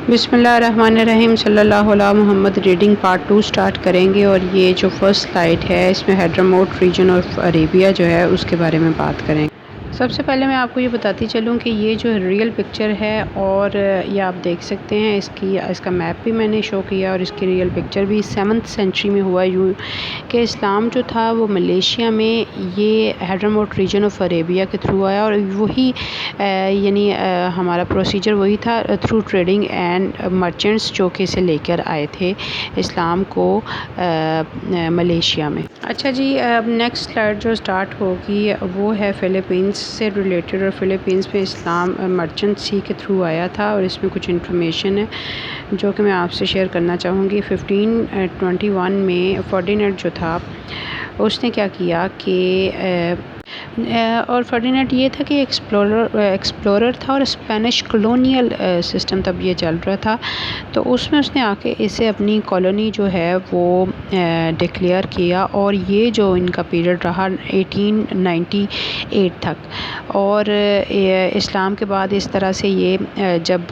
बिस्मिल्लाहिर्रहमानिर्रहीम सल्लल्लाहु अला मुहम्मद रीडिंग पार्ट 2 स्टार्ट करेंगे। और ये जो फर्स्ट स्लाइड है इसमें हैड्रामाउट रीजन ऑफ अरेबिया जो है उसके बारे में बात करेंगे। सबसे पहले मैं आपको ये बताती चलूँ कि ये जो रियल पिक्चर है और ये आप देख सकते हैं इसका मैप भी मैंने शो किया और इसकी रियल पिक्चर भी 7th सेंचुरी में हुआ। यूँ कि इस्लाम जो था वो मलेशिया में ये हैड्रामाउट रीजन ऑफ अरेबिया के थ्रू आया और वही यानी हमारा प्रोसीजर वही था थ्रू ट्रेडिंग एंड मर्चेंट्स जो कि इसे लेकर आए थे इस्लाम को मलेशिया में। अच्छा जी, अब नेक्स्ट स्लाइड जो स्टार्ट होगी वो है फ़िलीपींस से रिलेटेड। और फ़िलीपींस में इस्लाम मर्चेंट सी के थ्रू आया था और इसमें कुछ इन्फॉर्मेशन है जो कि मैं आपसे शेयर करना चाहूँगी। 1521 में फर्डिनेंड जो था उसने क्या किया कि और फर्डिनेंड ये था कि एक्सप्लोरर था और स्पेनिश कॉलोनियल सिस्टम तब ये चल रहा था, तो उसमें उसने आके इसे अपनी कॉलोनी जो है वो डिक्लेयर किया। और ये जो इनका पीरियड रहा 1898 तक। और इस्लाम के बाद इस तरह से ये जब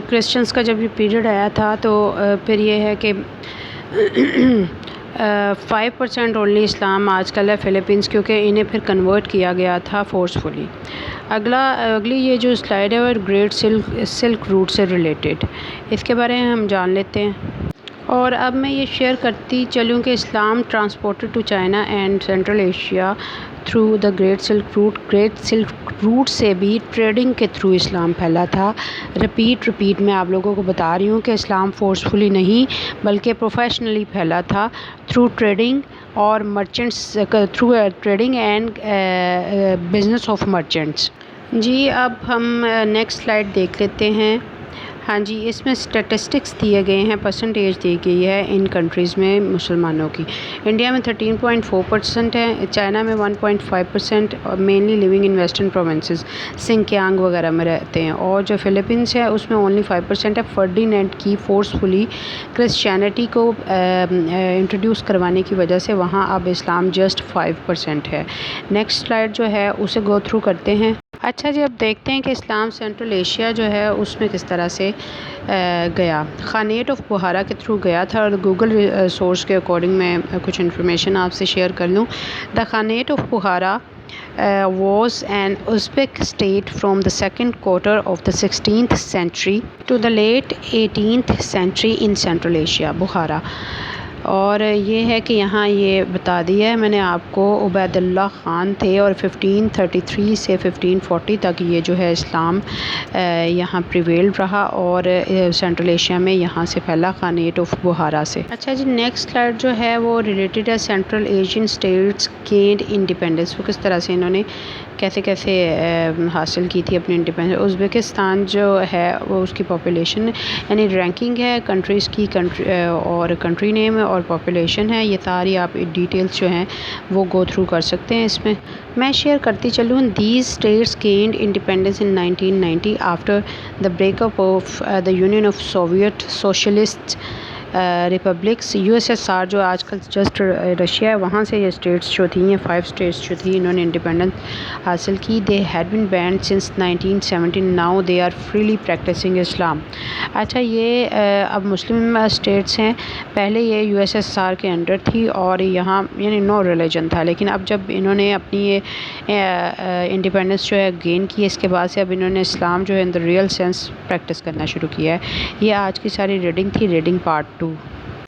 क्रिश्चियंस का जब ये पीरियड आया था तो फिर ये है कि 5% ओनली इस्लाम आजकल है फ़िलीपींस, क्योंकि इन्हें फिर कन्वर्ट किया गया था फोर्सफुली। अगली ये जो स्लाइड है वो ग्रेट सिल्क रूट से रिलेटेड, इसके बारे में हम जान लेते हैं। और अब मैं ये शेयर करती चलूँ कि Islam transported to China and Central Asia through the Great Silk Route से भी ट्रेडिंग के थ्रू इस्लाम फैला था। रिपीट मैं आप लोगों को बता रही हूँ कि इस्लाम फोर्सफुली नहीं बल्कि प्रोफेशनली फैला था थ्रू ट्रेडिंग और merchants through trading and business of merchants. जी, अब हम नेक्स्ट स्लाइड देख लेते हैं। हाँ जी, इसमें स्टैटिस्टिक्स दिए गए हैं, परसेंटेज दी गई है इन कंट्रीज़ में मुसलमानों की। इंडिया में 13.4% है, चाइना में 1.5%, और mainly living in western provinces Sinkiang वगैरह में रहते हैं। और जो फ़िलीपींस है उसमें ओनली 5% है। फर्डिनेंड की फोर्सफुली क्रिश्चियनिटी को इंट्रोड्यूस करवाने की वजह से वहाँ अब इस्लाम जस्ट 5% है। नेक्स्ट स्लाइड जो है उसे गो थ्रू करते हैं। अच्छा जी, अब देखते हैं कि इस्लाम सेंट्रल एशिया जो है उसमें किस तरह से गया। खानेट ऑफ बुहारा के थ्रू गया था और गूगल सोर्स के अकॉर्डिंग मैं कुछ इन्फॉर्मेशन आपसे शेयर कर लूँ। The khanate of Bukhara was an Uzbek state from the second quarter of the 16th century to the late 18th century in Central Asia, बुखारा। और ये है कि यहाँ ये बता दिया है मैंने आपको, उबैदुल्लाह ख़ान थे और 1533 से 1540 तक ये जो है इस्लाम यहाँ प्रिवेल रहा और सेंट्रल एशिया में यहाँ से फैला खानेट ऑफ बुहारा से। अच्छा जी, नेक्स्ट स्लाइड जो है वो रिलेटेड है central Asian states gained independence. वो किस तरह से इन्होंने कैसे हासिल की थी अपनी इंडिपेंडेंस। उज़्बेकिस्तान जो है वो उसकी पॉपुलेशन यानी रैंकिंग है कंट्रीज़ की, और कंट्री नेम और पॉपुलेशन है। ये सारी आप डिटेल्स जो हैं वो गो थ्रू कर सकते हैं। इसमें मैं शेयर करती चलूँ। These states gained independence in 1990 after the breakup of the union of Soviet socialist republics USSR जो आजकल जस्ट रशिया है, वहाँ से ये स्टेट्स जो थी, ये 5 स्टेट्स जो थी इन्होंने इंडिपेंडेंस हासिल की। They had been banned since 1917, now they are freely practising Islam. अच्छा, ये अब मुस्लिम स्टेट्स हैं, पहले ये USSR के अंडर थी और यहाँ यानी नो रिलीजन था, लेकिन अब जब इन्होंने अपनी ये इंडिपेंडेंस जो है गेन की, इसके बाद से अब इन्होंने इस्लाम जो है in the real sense practice करना शुरू किया है। ये आज की सारी रीडिंग थी, रीडिंग पार्ट 2।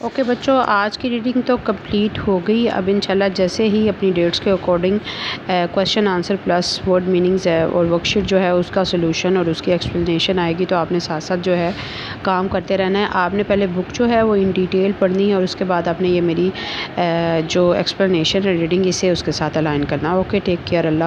ओके बच्चों, आज की रीडिंग तो कंप्लीट हो गई। अब इंशाल्लाह जैसे ही अपनी डेट्स के according question answer plus word meanings है और वर्कशीट जो है उसका सोल्यूशन और उसकी एक्सप्लेनेशन आएगी, तो आपने साथ साथ जो है काम करते रहना है। आपने पहले बुक जो है वो इन डिटेल पढ़नी है और उसके बाद आपने ये मेरी जो एक्सप्लेनेशन है रीडिंग इसे उसके साथ अलाइन करना। ओके, टेक केयर, अल्लाह।